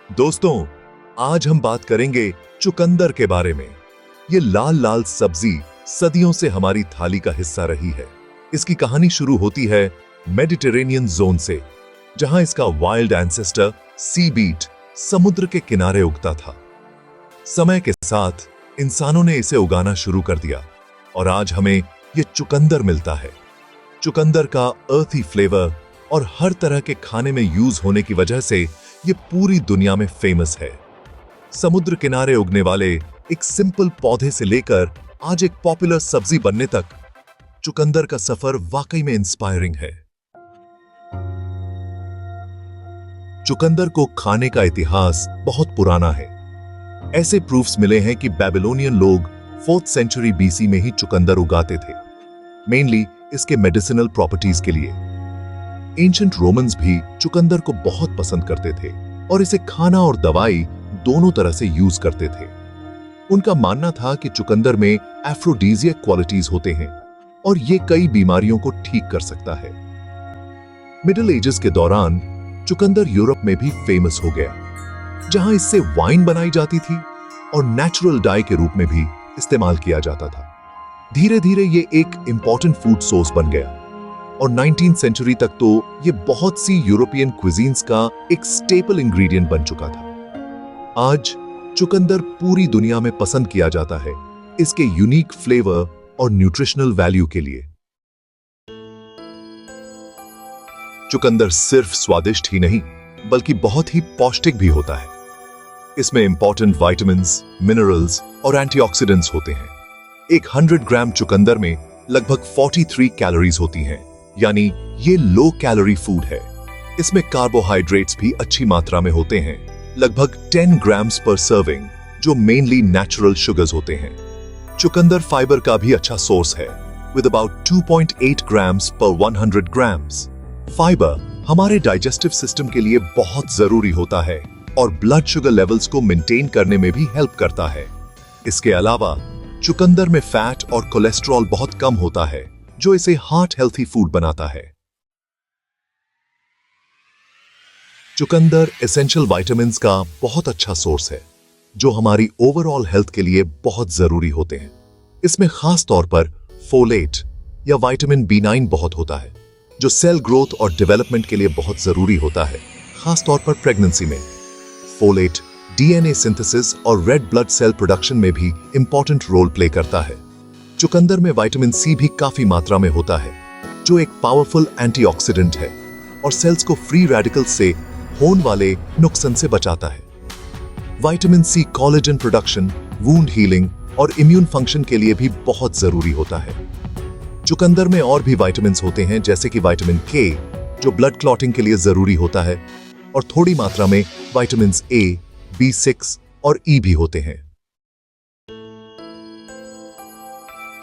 दोस्तों, आज हम बात करेंगे चुकंदर के बारे में। ये लाल लाल सब्जी सदियों से हमारी थाली का हिस्सा रही है। इसकी कहानी शुरू होती है मेडिटेरेनियन जोन से, जहां इसका वाइल्ड एंसेस्टर सी बीट समुद्र के किनारे उगता था। समय के साथ इंसानों ने इसे उगाना शुरू कर दिया और आज हमें ये चुकंदर मिलता है। चुकंदर का अर्थी फ्लेवर और हर तरह के खाने में यूज होने की वजह से ये पूरी दुनिया में फेमस है। समुद्र किनारे उगने वाले एक सिंपल पौधे से लेकर आज एक पॉपुलर सब्जी बनने तक, चुकंदर का सफर वाकई में इंस्पायरिंग है। चुकंदर को खाने का इतिहास बहुत पुराना है। ऐसे प्रूफ्स मिले हैं कि बेबीलोनियन लोग 4th सेंचुरी बीसी में ही चुकंदर उगाते थे, मेनली इसके मेडिसिनल प्रॉपर्टीज के लिए। एंशिएंट रोमन्स भी चुकंदर को बहुत पसंद करते थे और इसे खाना और दवाई दोनों तरह से यूज करते थे। उनका मानना था कि चुकंदर में एफ्रोडीजियक क्वालिटीज होते हैं और ये कई बीमारियों को ठीक कर सकता है। मिडिल एजेस के दौरान चुकंदर यूरोप में भी फेमस हो गया, जहां इससे वाइन बनाई जाती थी और नेचुरल डाई के रूप में भी इस्तेमाल किया जाता था। धीरे धीरे ये एक इंपॉर्टेंट फूड सोर्स बन गया और 19th सेंचुरी तक तो ये बहुत सी यूरोपियन क्विजीन्स का एक स्टेपल इंग्रेडिएंट बन चुका था। आज चुकंदर पूरी दुनिया में पसंद किया जाता है इसके यूनिक फ्लेवर और न्यूट्रिशनल वैल्यू के लिए। चुकंदर सिर्फ स्वादिष्ट ही नहीं बल्कि बहुत ही पौष्टिक भी होता है। इसमें इंपॉर्टेंट विटामिन्स, मिनरल्स और एंटीऑक्सीडेंट्स होते हैं। एक 100 ग्राम चुकंदर में लगभग 43 कैलोरीज होती हैं, यानी ये लो कैलोरी फूड है। इसमें कार्बोहाइड्रेट्स भी अच्छी मात्रा में होते हैं, लगभग 10 ग्राम्स पर सर्विंग, जो मेनली नेचुरल शुगर्स होते हैं। चुकंदर फाइबर का भी अच्छा सोर्स है, विद अबाउट 2.8 ग्राम्स पर 100 ग्राम्स। फाइबर हमारे डाइजेस्टिव सिस्टम के लिए बहुत जरूरी होता है और ब्लड शुगर लेवल्स को मेंटेन करने में भी हेल्प करता है। इसके अलावा चुकंदर में फैट और कोलेस्ट्रॉल बहुत कम होता है, जो इसे हार्ट हेल्थी फूड बनाता है। चुकंदर एसेंशियल विटामिन्स का बहुत अच्छा सोर्स है, जो हमारी ओवरऑल हेल्थ के लिए बहुत जरूरी होते हैं। इसमें खास तौर पर फोलेट या विटामिन B9 बहुत होता है, जो सेल ग्रोथ और डेवलपमेंट के लिए बहुत जरूरी होता है, खास तौर पर प्रेगनेंसी में। फोलेट DNA सिंथेसिस और रेड ब्लड सेल प्रोडक्शन में भी इंपॉर्टेंट रोल प्ले करता है। चुकंदर में विटामिन C भी काफी मात्रा में होता है, जो एक पावरफुल एंटीऑक्सीडेंट है और सेल्स को फ्री रेडिकल्स से होने वाले नुकसान से बचाता है। Vitamin C collagen production, wound healing और इम्यून फंक्शन के लिए भी बहुत जरूरी होता है। चुकंदर में और भी विटामिन होते हैं, जैसे कि विटामिन K, जो ब्लड क्लॉटिंग के लिए जरूरी होता है, और थोड़ी मात्रा में विटामिन A, B6 और E भी होते हैं।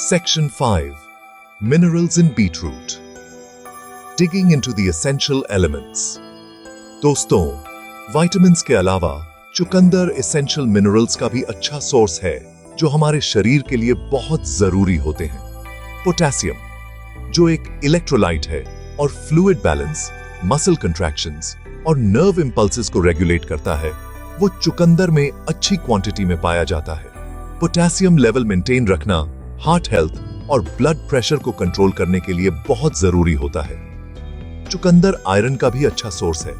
Section 5. Minerals in beetroot. Digging into the essential elements. दोस्तों, विटामिन्स के अलावा चुकंदर एसेंशियल मिनरल्स का भी अच्छा सोर्स है, जो हमारे शरीर के लिए बहुत जरूरी होते हैं। पोटेशियम, जो एक इलेक्ट्रोलाइट है और फ्लूइड बैलेंस, मसल कंट्रैक्शंस और नर्व इंपल्सेस को रेगुलेट करता है, वो चुकंदर में अच्छी क्वांटिटी में पाया जाता है। पोटेशियम लेवल मेंटेन रखना हार्ट हेल्थ और ब्लड प्रेशर को कंट्रोल करने के लिए बहुत जरूरी होता है। चुकंदर आयरन का भी अच्छा सोर्स है,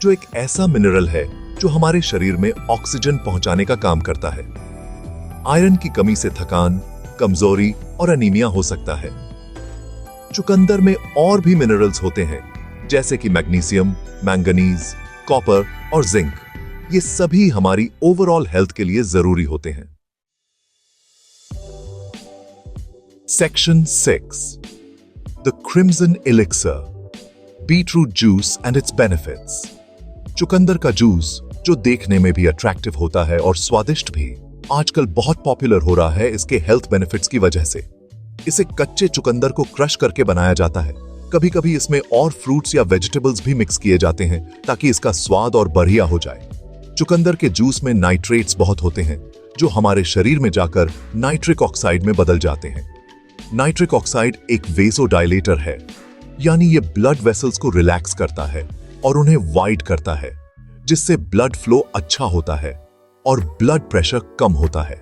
जो एक ऐसा मिनरल है जो हमारे शरीर में ऑक्सीजन पहुंचाने का काम करता है। आयरन की कमी से थकान, कमजोरी और एनीमिया हो सकता है। चुकंदर में और भी मिनरल्स होते हैं, जैसे कि मैग्नीशियम, मैंगनीज, कॉपर और जिंक। ये सभी हमारी ओवरऑल हेल्थ के लिए जरूरी होते हैं। Section 6. The Crimson Elixir. Beetroot juice and its benefits. चुकंदर का जूस, जो देखने में भी अट्रैक्टिव होता है और स्वादिष्ट भी, आजकल बहुत पॉपुलर हो रहा है इसके हेल्थ बेनिफिट्स की वजह से। इसे कच्चे चुकंदर को क्रश करके बनाया जाता है। कभी कभी इसमें और फ्रूट्स या वेजिटेबल्स भी मिक्स किए जाते हैं ताकि इसका स्वाद और बढ़िया हो जाए। चुकंदर के जूस में नाइट्रेट्स बहुत होते हैं, जो हमारे शरीर में जाकर नाइट्रिक ऑक्साइड में बदल जाते हैं। नाइट्रिक ऑक्साइड एक वेसोडाइलेटर है, यानी ये ब्लड वेसल्स को रिलैक्स करता है और उन्हें वाइड करता है, जिससे ब्लड फ्लो अच्छा होता है और ब्लड प्रेशर कम होता है।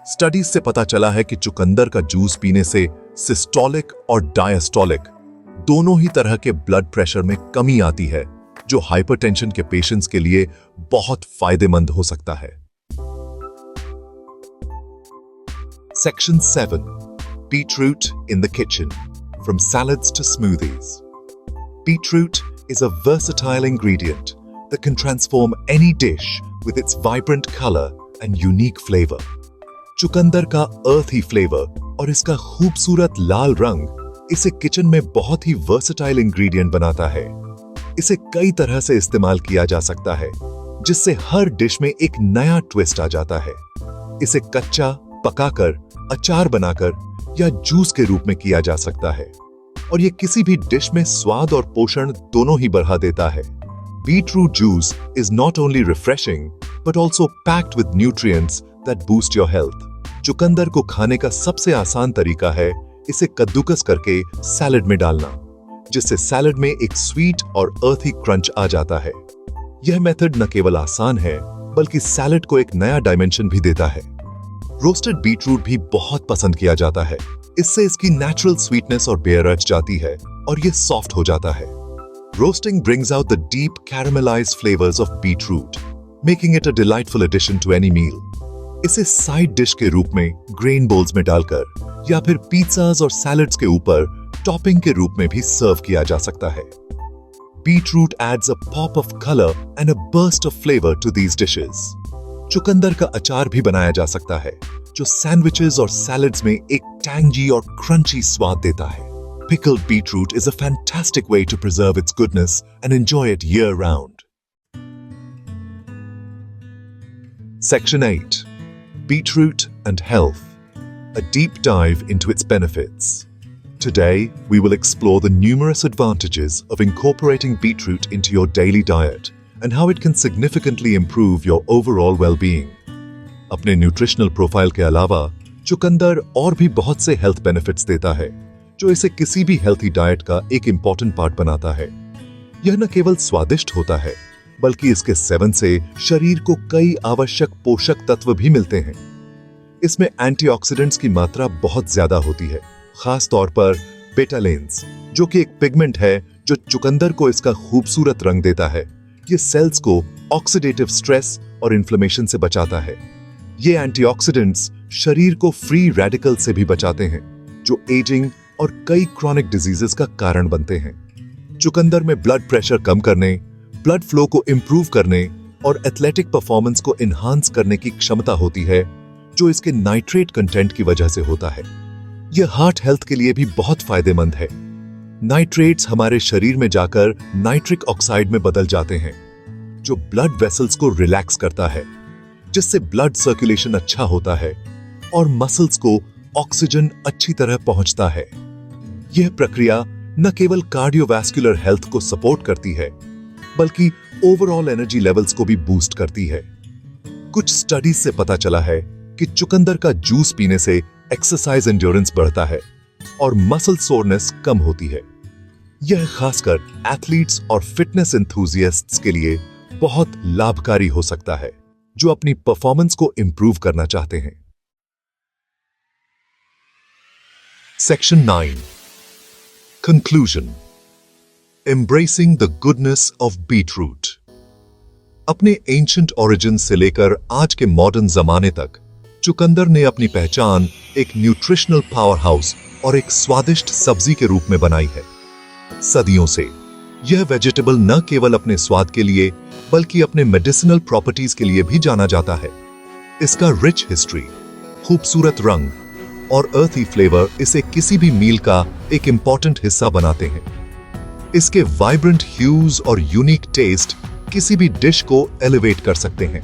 स्टडीज से पता चला है कि चुकंदर का जूस पीने से सिस्टोलिक और डायस्टोलिक दोनों ही तरह के ब्लड प्रेशर में कमी आती है, जो हाइपरटेंशन के पेशेंट्स के लिए बहुत फायदेमंद हो सकता है। Section 7. Beetroot in the kitchen. From salads to smoothies. Beetroot is a versatile ingredient that can transform any dish with its vibrant color and unique flavor. चुकंदर का earthy flavor और इसका खूबसूरत लाल रंग इसे किचन में बहुत ही versatile ingredient बनाता है। इसे कई तरह से इस्तेमाल किया जा सकता है, जिससे हर डिश में एक नया ट्विस्ट आ जाता है। इसे कच्चा, पकाकर, अचार बनाकर या जूस के रूप में किया जा सकता है और ये किसी भी डिश में स्वाद और पोषण दोनों ही बढ़ा देता है। Beetroot juice is not only refreshing but also packed with nutrients that boost your health. चुकंदर को खाने का सबसे आसान तरीका है इसे कद्दूकस करके सैलेड में डालना, जिससे सैलेड में एक स्वीट और अर्थी क्रंच आ जाता है। यह मेथड न केवल आसान है बल्कि सैलेड को एक नया डायमेंशन भी देता है। रोस्टेड बीटरूट भी बहुत पसंद किया जाता है। इससे इसकी नेचुरल स्वीटनेस और बेरच जाती है और यह सॉफ्ट हो जाता है। Roasting brings out the deep caramelized flavors of beetroot, making it a delightful addition to any meal. इसे साइड डिश के रूप में ग्रेन बोल्स में डालकर या फिर पिज़्ज़ास और सैलड्स के ऊपर टॉपिंग के रूप में भी सर्व किया जा सकता है। Beetroot adds a pop of color and a burst of flavor to these dishes. चुकंदर का अचार भी बनाया जा सकता है, जो सैंडविचेस और सैलड्स में एक टैंगी और क्रंची स्वाद देता है। Pickled beetroot is a fantastic way to preserve its goodness and enjoy it year-round. Section 8. Beetroot and Health. A deep dive into its benefits. Today, we will explore the numerous advantages of incorporating beetroot into your daily diet and how it can significantly improve your overall well-being. अपने nutritional profile के अलावा चुकंदर और भी बहुत से health benefits देता है, जो इसे किसी भी हेल्थी डाइट का एक इंपॉर्टेंट पार्ट बनाता है। यह न केवल स्वादिष्ट होता है, बल्कि इसके सेवन से शरीर को कई आवश्यक पोषक तत्व भी मिलते हैं। इसमें एंटीऑक्सीडेंट्स की मात्रा बहुत ज्यादा होती है, खास तौर पर बेटालेन्स, जो कि एक पिगमेंट है जो चुकंदर को इसका खूबसूरत रंग देता है। ये सेल्स को ऑक्सीडेटिव स्ट्रेस और इन्फ्लेमेशन से बचाता है। ये एंटीऑक्सीडेंट्स शरीर को फ्री रेडिकल से भी बचाते हैं, जो एजिंग और कई क्रॉनिक डिजीजेस का कारण बनते हैं। चुकंदर में ब्लड प्रेशर कम करने, ब्लड फ्लो को इंप्रूव करने और एथलेटिक परफॉर्मेंस को एनहांस करने की क्षमता होती है, जो इसके नाइट्रेट कंटेंट की वजह से होता है। यह हार्ट हेल्थ के लिए भी बहुत फायदेमंद है। नाइट्रेट्स हमारे शरीर में जाकर नाइट्रिक ऑक्साइड में बदल जाते हैं, जो ब्लड वेसल्स को रिलैक्स करता है, जिससे ब्लड सर्कुलेशन अच्छा होता है और मसल्स को ऑक्सीजन अच्छी तरह पहुंचता है। यह प्रक्रिया न केवल कार्डियोवैस्कुलर हेल्थ को सपोर्ट करती है, बल्कि ओवरऑल एनर्जी लेवल्स को भी बूस्ट करती है। कुछ स्टडीज से पता चला है कि चुकंदर का जूस पीने से एक्सरसाइज एंड्योरेंस बढ़ता है और मसल सोरनेस कम होती है। यह खासकर एथलीट्स और फिटनेस एंथुसियास्ट्स के लिए बहुत लाभकारी हो सकता है, जो अपनी परफॉर्मेंस को इंप्रूव करना चाहते हैं। Section 9. Conclusion. Embracing the goodness of beetroot. अपने एंशिएंट ओरिजिन से लेकर आज के मॉडर्न जमाने तक चुकंदर ने अपनी पहचान एक न्यूट्रिशनल पावर हाउस और एक स्वादिष्ट सब्जी के रूप में बनाई है। सदियों से यह वेजिटेबल न केवल अपने स्वाद के लिए बल्कि अपने मेडिसिनल प्रॉपर्टीज के लिए भी जाना जाता है। इसका रिच हिस्ट्री, खूबसूरत रंग और अर्थी फ्लेवर इसे किसी भी मील का एक इंपॉर्टेंट हिस्सा बनाते हैं। इसके वाइब्रेंट ह्यूज और यूनिक टेस्ट किसी भी डिश को एलिवेट कर सकते हैं।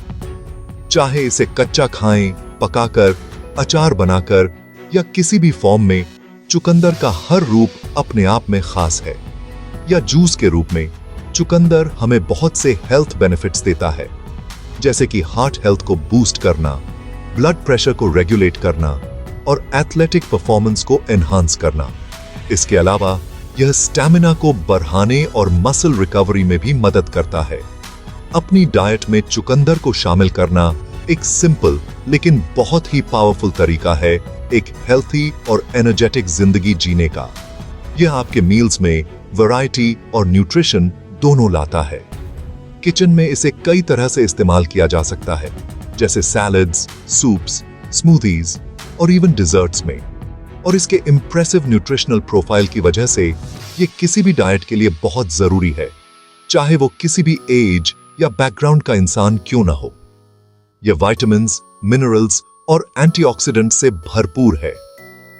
चाहे इसे कच्चा खाएं, पकाकर, अचार बनाकर या किसी भी फॉर्म में, चुकंदर का हर रूप अपने आप में खास है। या जूस के रूप में चुकंदर हमें बहुत से हेल्थ बेनिफिट्स देता है, जैसे कि हार्ट हेल्थ को बूस्ट करना, ब्लड प्रेशर को रेगुलेट करना और एथलेटिक परफॉर्मेंस को एनहांस करना। इसके अलावा यह स्टैमिना को बढ़ाने और मसल रिकवरी में भी मदद करता है। अपनी डाइट में चुकंदर को शामिल करना एक सिंपल लेकिन बहुत ही पावरफुल तरीका है एक हेल्थी और एनर्जेटिक जिंदगी जीने का। यह आपके मील्स में वैरायटी और न्यूट्रिशन दोनों लाता है। किचन में इसे कई तरह से इस्तेमाल किया जा सकता है, जैसे सैलड्स, सूप्स, स्मूदीज और इवन डिजर्ट्स में। और इसके इंप्रेसिव न्यूट्रिशनल प्रोफाइल की वजह से ये किसी भी डाइट के लिए बहुत जरूरी है, चाहे वो किसी भी एज या बैकग्राउंड का इंसान क्यों ना हो। यह विटामिन्स, मिनरल्स और एंटीऑक्सीडेंट से भरपूर है।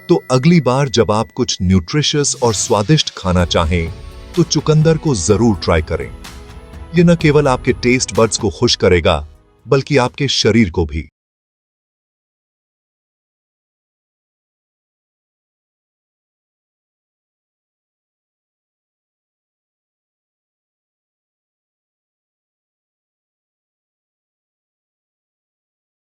तो अगली बार जब आप कुछ न्यूट्रिशियस और स्वादिष्ट खाना चाहें, तो चुकंदर को जरूर ट्राई करें। यह न केवल आपके टेस्ट बड्स को खुश करेगा, बल्कि आपके शरीर को भी।